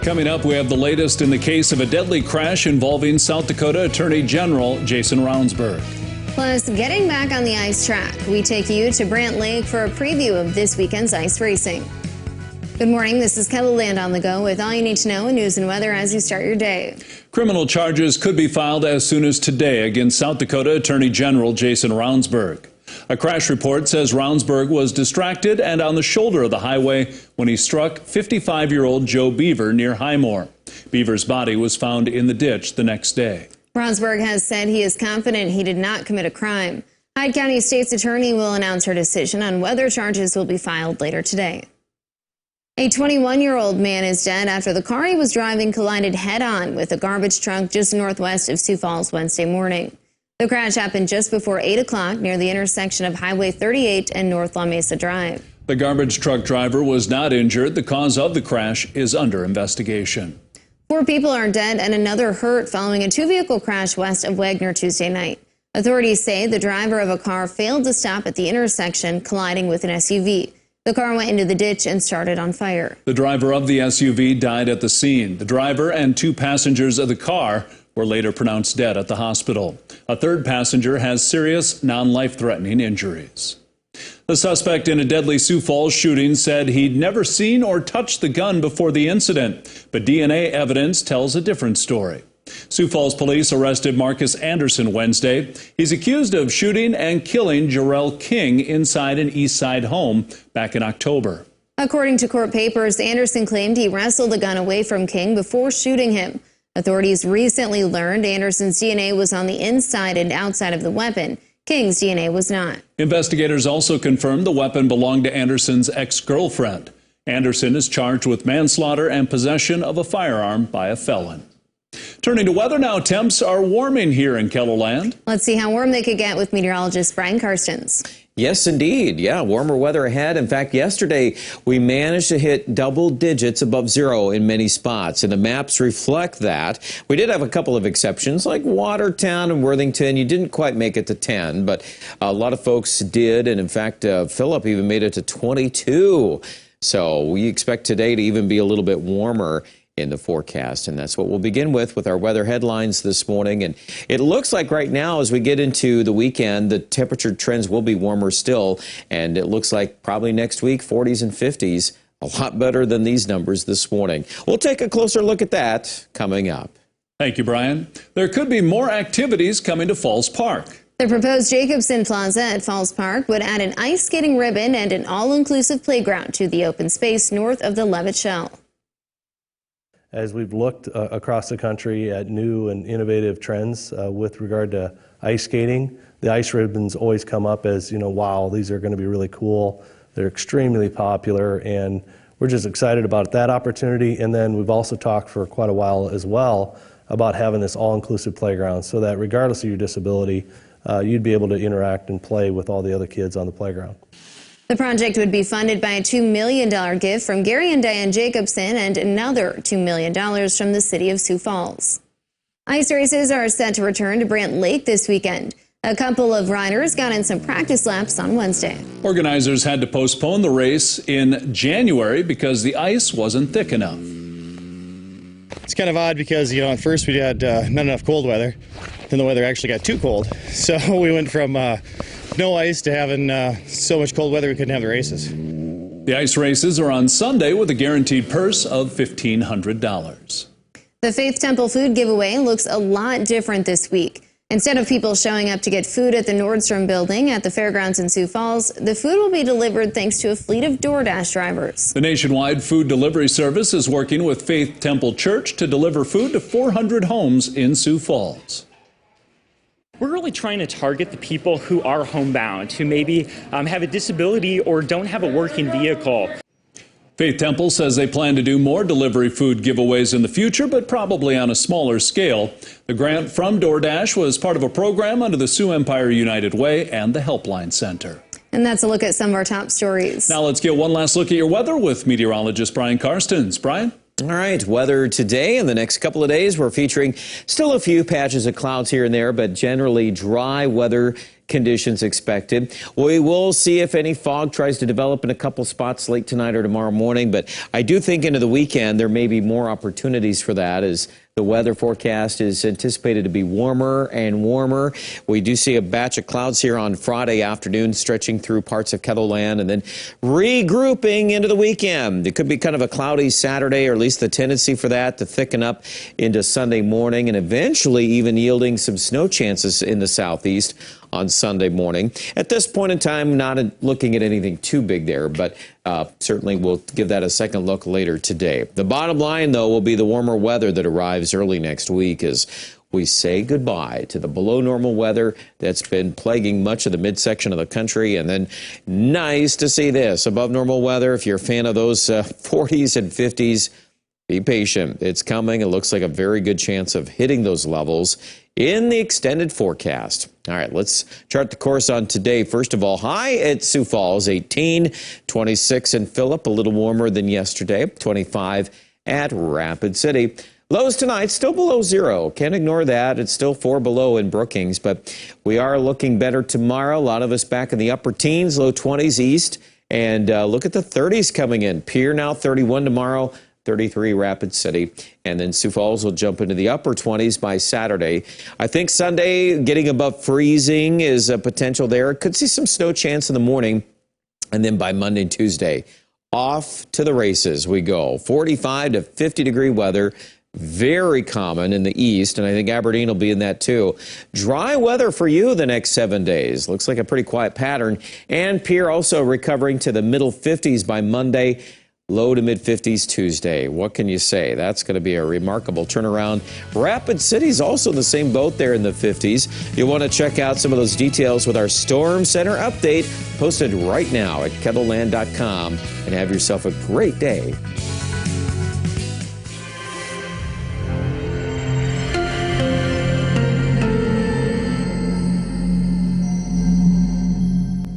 Coming up, we have the latest in the case of a deadly crash involving South Dakota Attorney General Jason Ravnsborg. Plus, getting back on the ice track, we take you to Brant Lake for a preview of this weekend's ice racing. Good morning, this is KELOLAND on the go with all you need to know in news and weather as you start your day. Criminal charges could be filed as soon as today against South Dakota Attorney General Jason Ravnsborg. A crash report says Ravnsborg was distracted and on the shoulder of the highway when he struck 55-year-old Joe Beaver near Highmore. Beaver's body was found in the ditch the next day. Ravnsborg has said he is confident he did not commit a crime. Hyde County State's attorney will announce her decision on whether charges will be filed later today. A 21-year-old man is dead after the car he was driving collided head-on with a garbage truck just northwest of Sioux Falls Wednesday morning. The crash happened just before 8 o'clock near the intersection of Highway 38 and North La Mesa Drive. The garbage truck driver was not injured. The cause of the crash is under investigation. 4 people are dead and another hurt following a 2-vehicle crash west of Wagner Tuesday night. Authorities say the driver of a car failed to stop at the intersection, colliding with an SUV. The car went into the ditch and started on fire. The driver of the SUV died at the scene. The driver and 2 passengers of the car were later pronounced dead at the hospital. A 3rd passenger has serious, non-life-threatening injuries. The suspect in a deadly Sioux Falls shooting said he'd never seen or touched the gun before the incident, but DNA evidence tells a different story. Sioux Falls police arrested Marcus Anderson Wednesday. He's accused of shooting and killing Jarrell King inside an East Side home back in October. According to court papers, Anderson claimed he wrestled the gun away from King before shooting him. Authorities recently learned Anderson's DNA was on the inside and outside of the weapon. King's DNA was not. Investigators also confirmed the weapon belonged to Anderson's ex-girlfriend. Anderson is charged with manslaughter and possession of a firearm by a felon. Turning to weather now, temps are warming here in KELOLAND. Let's see how warm they could get with meteorologist Brian Karstens. Yes, indeed. Yeah, warmer weather ahead. In fact, yesterday we managed to hit double digits above zero in many spots, and the maps reflect that. We did have a couple of exceptions, like Watertown and Worthington. You didn't quite make it to 10, but a lot of folks did, and in fact, Phillip even made it to 22. So we expect today to even be a little bit warmer in the forecast, and that's what we'll begin with our weather headlines this morning. And it looks like right now, as we get into the weekend, the temperature trends will be warmer still, and it looks like probably next week 40s and 50s, a lot better than these numbers this morning. We'll take a closer look at that coming up. Thank you, Brian. There could be more activities coming to Falls Park. The proposed Jacobson Plaza at Falls Park would add an ice skating ribbon and an all-inclusive playground to the open space north of the Levitt Shell. As we've looked across the country at new and innovative trends with regard to ice skating, the ice ribbons always come up as, wow, these are going to be really cool. They're extremely popular, and we're just excited about that opportunity. And then we've also talked for quite a while as well about having this all-inclusive playground so that regardless of your disability, you'd be able to interact and play with all the other kids on the playground. The project would be funded by a $2 million gift from Gary and Diane Jacobson and another $2 million from the city of Sioux Falls. Ice races are set to return to Brant Lake this weekend. A couple of riders got in some practice laps on Wednesday. Organizers had to postpone the race in January because the ice wasn't thick enough. It's kind of odd because, at first we had not enough cold weather. Then the weather actually got too cold. So we went from no ice to having so much cold weather we couldn't have the races. The ice races are on Sunday with a guaranteed purse of $1,500. The Faith Temple food giveaway looks a lot different this week. Instead of people showing up to get food at the Nordstrom building at the fairgrounds in Sioux Falls, the food will be delivered thanks to a fleet of DoorDash drivers. The nationwide food delivery service is working with Faith Temple Church to deliver food to 400 homes in Sioux Falls. We're really trying to target the people who are homebound, who maybe have a disability or don't have a working vehicle. Faith Temple says they plan to do more delivery food giveaways in the future, but probably on a smaller scale. The grant from DoorDash was part of a program under the Sioux Empire United Way and the Helpline Center. And that's a look at some of our top stories. Now let's get one last look at your weather with meteorologist Brian Karstens. Brian? All right, weather today and the next couple of days, we're featuring still a few patches of clouds here and there, but generally dry weather conditions expected. We will see if any fog tries to develop in a couple spots late tonight or tomorrow morning, but I do think into the weekend there may be more opportunities for that as the weather forecast is anticipated to be warmer and warmer. We do see a batch of clouds here on Friday afternoon stretching through parts of KELOLAND and then regrouping into the weekend. It could be kind of a cloudy Saturday, or at least the tendency for that to thicken up into Sunday morning and eventually even yielding some snow chances in the southeast on Sunday morning. At this point in time, not looking at anything too big there, but certainly we'll give that a second look later today. The bottom line, though, will be the warmer weather that arrives early next week as we say goodbye to the below normal weather that's been plaguing much of the midsection of the country. And then nice to see this above normal weather. If you're a fan of those 40s and 50s, be patient. It's coming. It looks like a very good chance of hitting those levels in the extended forecast. All right, let's chart the course on today. First of all, high at Sioux Falls, 18, 26 in Phillip, a little warmer than yesterday, 25 at Rapid City. Lows tonight, still below zero. Can't ignore that. It's still 4 below in Brookings, but we are looking better tomorrow. A lot of us back in the upper teens, low 20s east. And look at the 30s coming in. Pierre now 31 tomorrow. 33 Rapid City, and then Sioux Falls will jump into the upper 20s by Saturday. I think Sunday getting above freezing is a potential there. Could see some snow chance in the morning, and then by Monday and Tuesday, off to the races we go. 45 to 50 degree weather, very common in the east, and I think Aberdeen will be in that too. Dry weather for you the next 7 days. Looks like a pretty quiet pattern, and Pierre also recovering to the middle 50s by Monday. Low to mid-50s Tuesday. What can you say? That's going to be a remarkable turnaround. Rapid City's also in the same boat there in the 50s. You'll want to check out some of those details with our Storm Center update posted right now at KELOLAND.com, and have yourself a great day.